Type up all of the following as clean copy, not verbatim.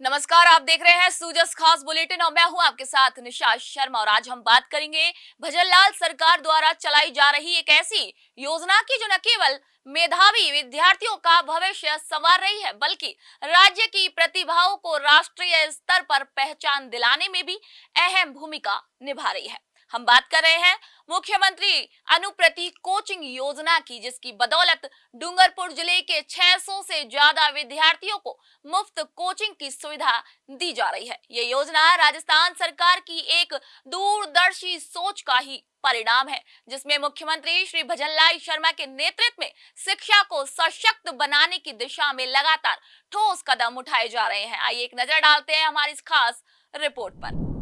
नमस्कार, आप देख रहे हैं सूजस खास बुलेटिन और मैं हूं आपके साथ निशा शर्मा। और आज हम बात करेंगे भजनलाल सरकार द्वारा चलाई जा रही एक ऐसी योजना की जो न केवल मेधावी विद्यार्थियों का भविष्य संवार रही है बल्कि राज्य की प्रतिभाओं को राष्ट्रीय स्तर पर पहचान दिलाने में भी अहम भूमिका निभा रही है। हम बात कर रहे हैं मुख्यमंत्री अनुप्रति कोचिंग योजना की, जिसकी बदौलत डूंगरपुर जिले के 600 से ज्यादा विद्यार्थियों को मुफ्त कोचिंग की सुविधा दी जा रही है। ये योजना राजस्थान सरकार की एक दूरदर्शी सोच का ही परिणाम है, जिसमें मुख्यमंत्री श्री भजनलाल शर्मा के नेतृत्व में शिक्षा को सशक्त बनाने की दिशा में लगातार ठोस कदम उठाए जा रहे हैं। आइए एक नजर डालते हैं हमारी इस खास रिपोर्ट पर।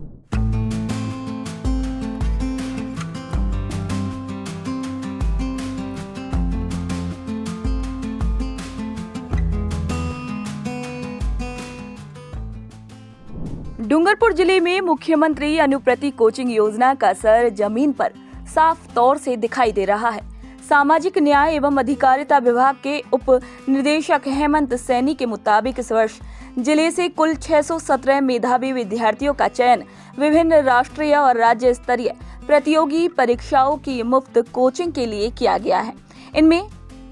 डूंगरपुर जिले में मुख्यमंत्री अनुप्रति कोचिंग योजना का असर जमीन पर साफ तौर से दिखाई दे रहा है। सामाजिक न्याय एवं अधिकारिता विभाग के उप निदेशक हेमंत सैनी के मुताबिक इस वर्ष जिले से कुल 617 मेधावी विद्यार्थियों का चयन विभिन्न राष्ट्रीय और राज्य स्तरीय प्रतियोगी परीक्षाओं की मुफ्त कोचिंग के लिए किया गया है। इनमें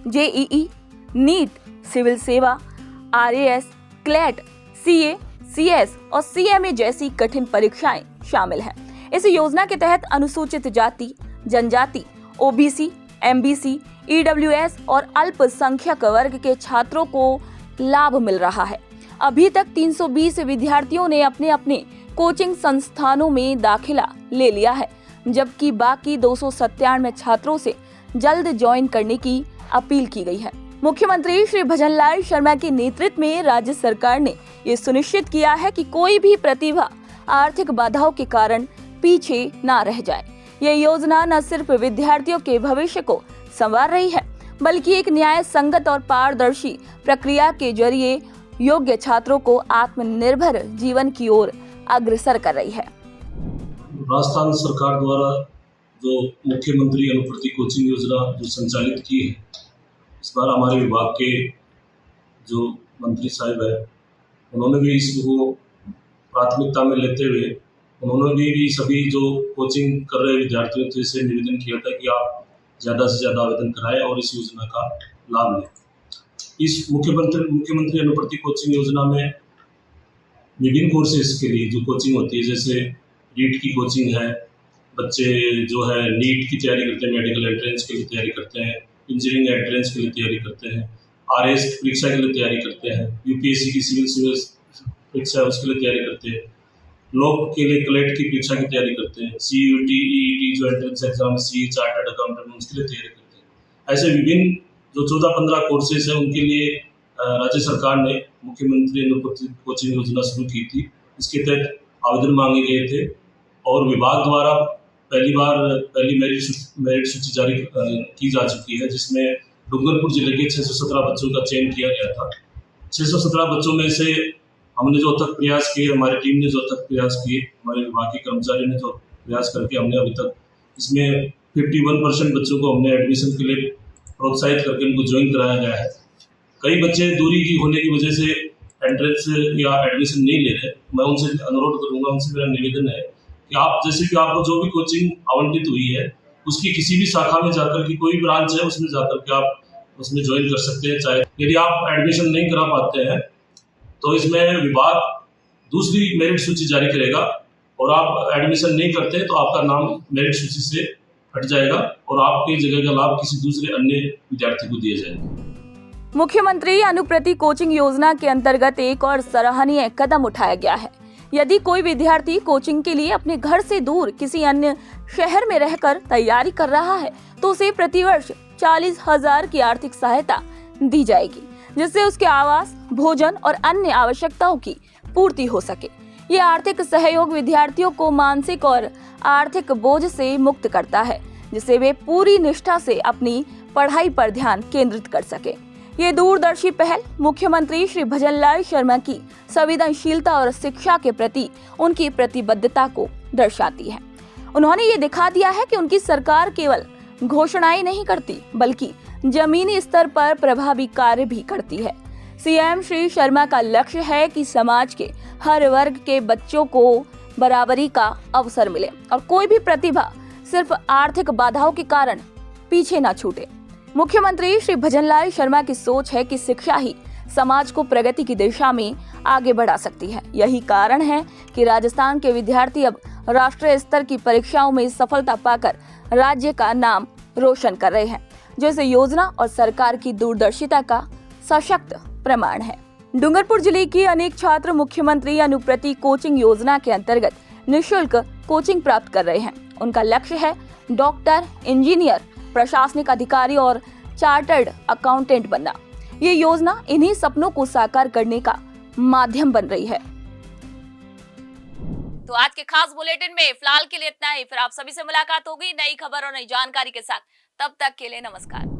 जेईई, नीट, सिविल सेवा, आरएएस, क्लैट, सीए, सीएस और सीएमए जैसी कठिन परीक्षाएं शामिल हैं। इस योजना के तहत अनुसूचित जाति, जनजाति, ओबीसी, एमबीसी, ईडब्ल्यूएस और अल्पसंख्यक वर्ग के छात्रों को लाभ मिल रहा है। अभी तक 320 विद्यार्थियों ने अपने अपने कोचिंग संस्थानों में दाखिला ले लिया है, जबकि बाकी 297 छात्रों से जल्द ज्वाइन करने की अपील की गई है। मुख्यमंत्री श्री भजनलाल शर्मा के नेतृत्व में राज्य सरकार ने ये सुनिश्चित किया है कि कोई भी प्रतिभा आर्थिक बाधाओं के कारण पीछे ना रह जाए। ये योजना न सिर्फ विद्यार्थियों के भविष्य को संवार रही है बल्कि एक न्याय संगत और पारदर्शी प्रक्रिया के जरिए योग्य छात्रों को आत्मनिर्भर जीवन की ओर अग्रसर कर रही है। राजस्थान सरकार द्वारा जो मुख्यमंत्री अनुप्रति कोचिंग योजना जो संचालित की है, इस बार हमारे विभाग के जो मंत्री साहब है उन्होंने भी इसको प्राथमिकता में लेते हुए उन्होंने भी सभी जो कोचिंग कर रहे विद्यार्थियों से निवेदन किया था कि आप ज़्यादा से ज़्यादा आवेदन कराएं और इस योजना का लाभ लें। इस मुख्यमंत्री अनुप्रति कोचिंग योजना में विभिन्न कोर्सेज के लिए जो कोचिंग होती है, जैसे नीट की कोचिंग है, बच्चे जो है नीट की तैयारी करते हैं, मेडिकल एंट्रेंस के लिए तैयारी करते हैं, इंजीनियरिंग एंट्रेंस के लिए तैयारी करते हैं, आरएएस परीक्षा के लिए तैयारी करते हैं, यूपीएससी की सिविल परीक्षा उसके लिए तैयारी करते हैं, लॉ के लिए क्लैट की परीक्षा की तैयारी करते हैं, सीयूटी, ईईटी जो एंट्रेंस एग्जाम, सी चार्टर्ड अकाउंटेंट उसके लिए तैयारी करते हैं। ऐसे विभिन्न जो 14-15 कोर्सेज हैं उनके लिए राज्य सरकार ने मुख्यमंत्री अनुप्रति कोचिंग योजना शुरू की थी। इसके तहत आवेदन मांगे गए थे और विभाग द्वारा पहली मेरिट सूची जारी की जा चुकी है, जिसमें डूंगरपुर जिले के 617 बच्चों का चयन किया गया था। 617 बच्चों में से हमने जो तक प्रयास किए, हमारी टीम ने जो तक प्रयास किए, हमारे विभाग के कर्मचारियों ने जो प्रयास करके हमने अभी तक इसमें 51% बच्चों को हमने एडमिशन के लिए प्रोत्साहित करके उनको ज्वाइन कराया गया है। कई बच्चे दूरी की होने की वजह से एंट्रेंस या एडमिशन नहीं ले रहे। मैं उनसे अनुरोध करूँगा, उनसे मेरा निवेदन है कि आप जैसे कि आपको जो भी कोचिंग आवंटित हुई है उसकी किसी भी शाखा में जाकर की कोई ब्रांच है उसमें जाकर के आप उसमें ज्वाइन कर सकते हैं। चाहे यदि आप एडमिशन नहीं करा पाते हैं तो इसमें विभाग दूसरी मेरिट सूची जारी करेगा और आप एडमिशन नहीं करते तो आपका नाम मेरिट सूची से हट जाएगा और आपकी जगह का लाभ किसी दूसरे अन्य विद्यार्थी को दिया जाएगा। मुख्यमंत्री अनुप्रति कोचिंग योजना के अंतर्गत एक और सराहनीय कदम उठाया गया है। यदि कोई विद्यार्थी कोचिंग के लिए अपने घर से दूर किसी अन्य शहर में रहकर तैयारी कर रहा है तो उसे प्रतिवर्ष 40,000 की आर्थिक सहायता दी जाएगी, जिससे उसके आवास, भोजन और अन्य आवश्यकताओं की पूर्ति हो सके। ये आर्थिक सहयोग विद्यार्थियों को मानसिक और आर्थिक बोझ से मुक्त करता है, जिससे वे पूरी निष्ठा से अपनी पढ़ाई पर ध्यान केंद्रित कर सके। ये दूरदर्शी पहल मुख्यमंत्री श्री भजनलाल शर्मा की संवेदनशीलता और शिक्षा के प्रति उनकी प्रतिबद्धता को दर्शाती है। उन्होंने ये दिखा दिया है कि उनकी सरकार केवल घोषणाएं नहीं करती बल्कि जमीनी स्तर पर प्रभावी कार्य भी करती है। सीएम श्री शर्मा का लक्ष्य है कि समाज के हर वर्ग के बच्चों को बराबरी का अवसर मिले और कोई भी प्रतिभा सिर्फ आर्थिक बाधाओं के कारण पीछे न छूटे। मुख्यमंत्री श्री भजनलाल शर्मा की सोच है कि शिक्षा ही समाज को प्रगति की दिशा में आगे बढ़ा सकती है। यही कारण है कि राजस्थान के विद्यार्थी अब राष्ट्रीय स्तर की परीक्षाओं में सफलता पाकर राज्य का नाम रोशन कर रहे हैं, जो इस योजना और सरकार की दूरदर्शिता का सशक्त प्रमाण है। डूंगरपुर जिले के अनेक छात्र मुख्यमंत्री अनुप्रति कोचिंग योजना के अंतर्गत निःशुल्क कोचिंग प्राप्त कर रहे हैं। उनका लक्ष्य है डॉक्टर, इंजीनियर, प्रशासनिक अधिकारी और चार्टर्ड अकाउंटेंट बनना। ये योजना इन्हीं सपनों को साकार करने का माध्यम बन रही है। तो आज के खास बुलेटिन में फिलहाल के लिए इतना ही। फिर आप सभी से मुलाकात होगी नई खबर और नई जानकारी के साथ। तब तक के लिए नमस्कार।